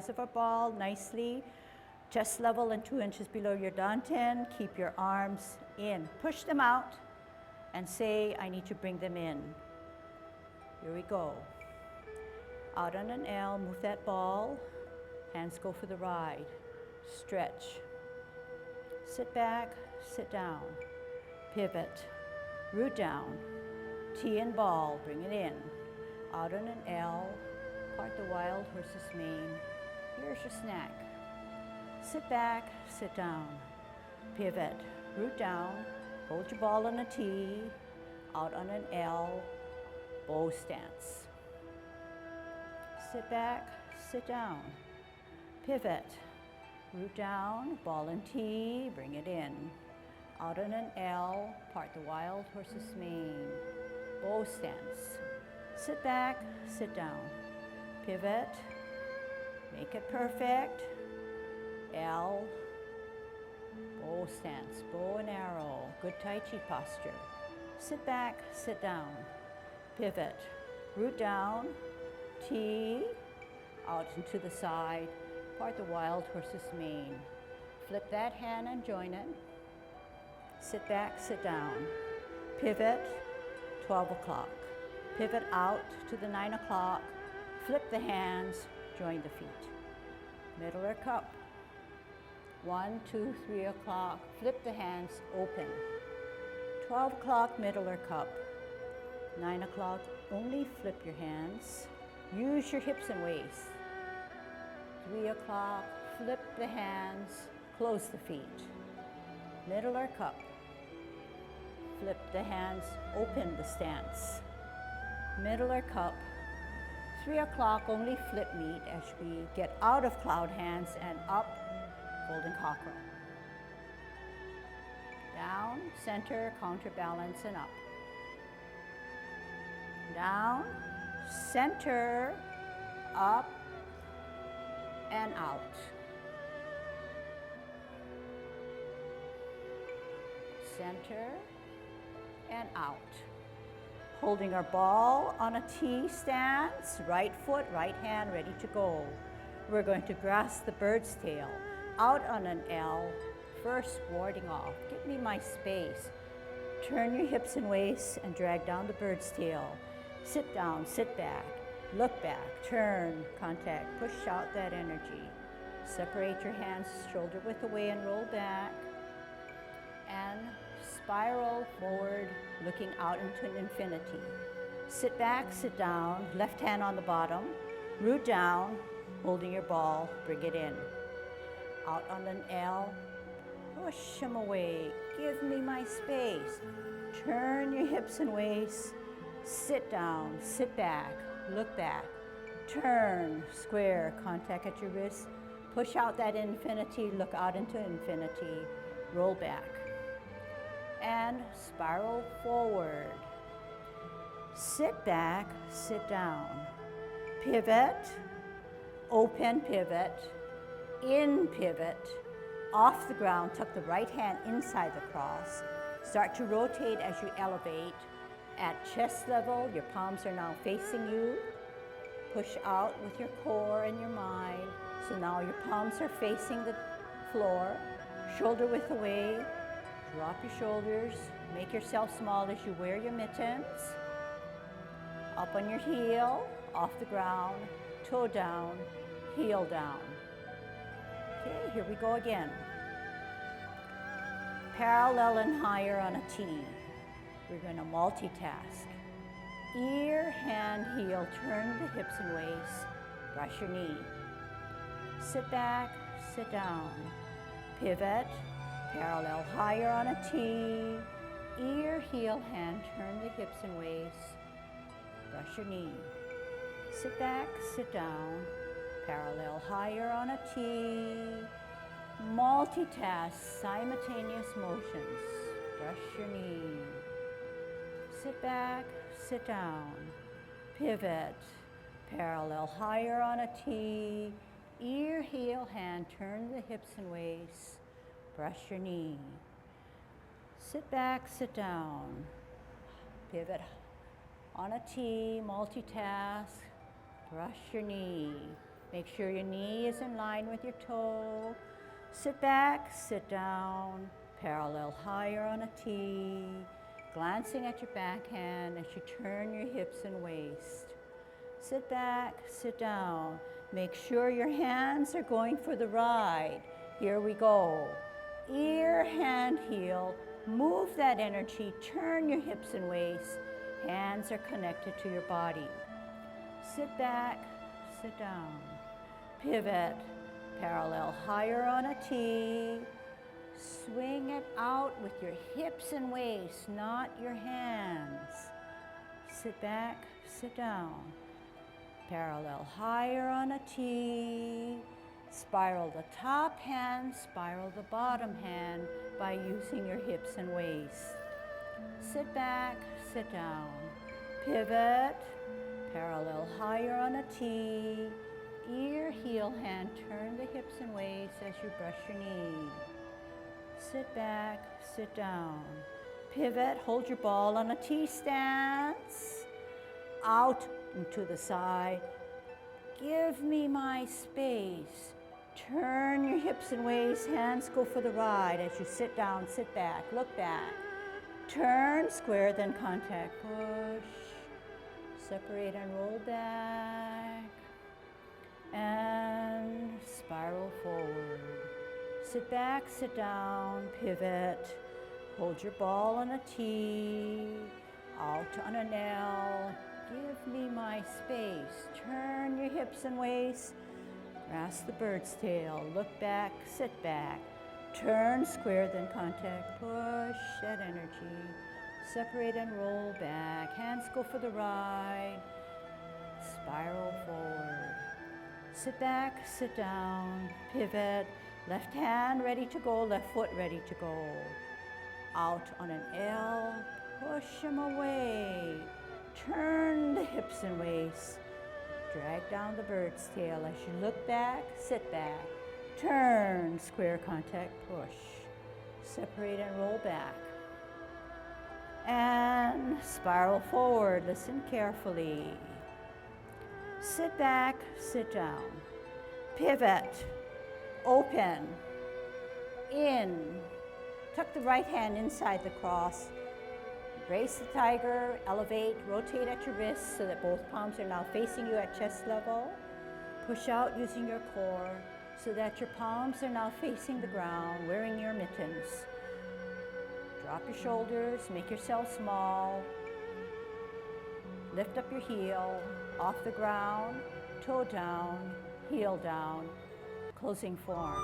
sides of our ball nicely, chest level and 2 inches below your dantian. Keep your arms in. Push them out and say, I need to bring them in. Here we go. Out on an L, move that ball. Hands go for the ride. Stretch. Sit back, sit down. Pivot. Root down. T and ball, bring it in. Out on an L, part the wild horse's mane. Here's your snack. Sit back, sit down. Pivot. Root down. Hold your ball on a T. Out on an L, bow stance. Sit back, sit down. Pivot. Root down, ball and T, bring it in. Out on an L, part the wild horse's mane. Bow stance. Sit back, sit down. Pivot. Make it perfect. L. Bow stance, bow and arrow. Good Tai Chi posture. Sit back, sit down. Pivot. Root down. T, out and to the side, part the wild horse's mane. Flip that hand and join it. Sit back, sit down. Pivot, 12 o'clock. Pivot out to the 9 o'clock. Flip the hands, join the feet. Middler cup. 1, 2, 3 o'clock. Flip the hands, open. 12 o'clock, middler cup. 9 o'clock, only flip your hands. Use your hips and waist. 3 o'clock, flip the hands, close the feet. Middler cup. Flip the hands, open the stance. Middler cup. 3 o'clock, only flip meet as we get out of cloud hands and up, golden cockerel. Down, center, counterbalance, and up. Down, center, up, and out. Center, and out. Holding our ball on a T stance, right foot, right hand, ready to go. We're going to grasp the bird's tail. Out on an L, first warding off. Give me my space. Turn your hips and waist and drag down the bird's tail. Sit down, sit back, look back, turn, contact, push out that energy. Separate your hands shoulder width away and roll back. And spiral forward, looking out into an infinity. Sit back, sit down, left hand on the bottom, root down, holding your ball, bring it in. Out on an L, push them away, give me my space. Turn your hips and waist, sit down, sit back, look back, turn, square, contact at your wrist, push out that infinity, look out into infinity, roll back. And spiral forward. Sit back, sit down. Pivot, open pivot, in pivot, off the ground, tuck the right hand inside the cross. Start to rotate as you elevate. At chest level, your palms are now facing you. Push out with your core and your mind. So now your palms are facing the floor, shoulder width away. Drop your shoulders, make yourself small as you wear your mittens. Up on your heel, off the ground, toe down, heel down. Okay, here we go again. Parallel and higher on a T. We're going to multitask. Ear, hand, heel, turn the hips and waist, brush your knee. Sit back, sit down. Pivot, parallel higher on a T. Ear, heel, hand, turn the hips and waist, brush your knee. Sit back, sit down. Parallel higher on a T. Multitask, simultaneous motions. Brush your knee. Sit back, sit down. Pivot. Parallel higher on a T. Ear, heel, hand, turn the hips and waist. Brush your knee. Sit back, sit down. Pivot on a T, multitask. Brush your knee. Make sure your knee is in line with your toe. Sit back, sit down, parallel higher on a T, glancing at your backhand as you turn your hips and waist. Sit back, sit down. Make sure your hands are going for the ride. Here we go. Ear, hand, heel. Move that energy, turn your hips and waist. Hands are connected to your body. Sit back, sit down. Pivot, parallel higher on a T. Swing it out with your hips and waist, not your hands. Sit back, sit down. Parallel higher on a T. Spiral the top hand, spiral the bottom hand by using your hips and waist. Sit back, sit down. Pivot, parallel higher on a T. Ear, heel, hand, turn the hips and waist as you brush your knee. Sit back, sit down. Pivot, hold your ball on a T stance. Out and to the side. Give me my space. Turn your hips and waist, hands go for the ride as you sit down, sit back, look back. Turn, square, then contact, push. Separate and roll back. And spiral forward. Sit back, sit down, pivot. Hold your ball on a T. Out on an L. Give me my space. Turn your hips and waist. Grasp the bird's tail. Look back, sit back. Turn, square, then contact. Push that energy. Separate and roll back. Hands go for the ride. Spiral forward. Sit back, sit down, pivot. Left hand ready to go, left foot ready to go. Out on an L. Push them away. Turn the hips and waist. Drag down the bird's tail as you look back, sit back. Turn, square contact, push. Separate and roll back. And spiral forward, listen carefully. Sit back, sit down. Pivot, open, in. Tuck the right hand inside the cross. Brace the tiger, elevate, rotate at your wrists so that both palms are now facing you at chest level. Push out using your core so that your palms are now facing the ground, wearing your mittens. Drop your shoulders, make yourself small. Lift up your heel, off the ground, toe down, heel down, closing form.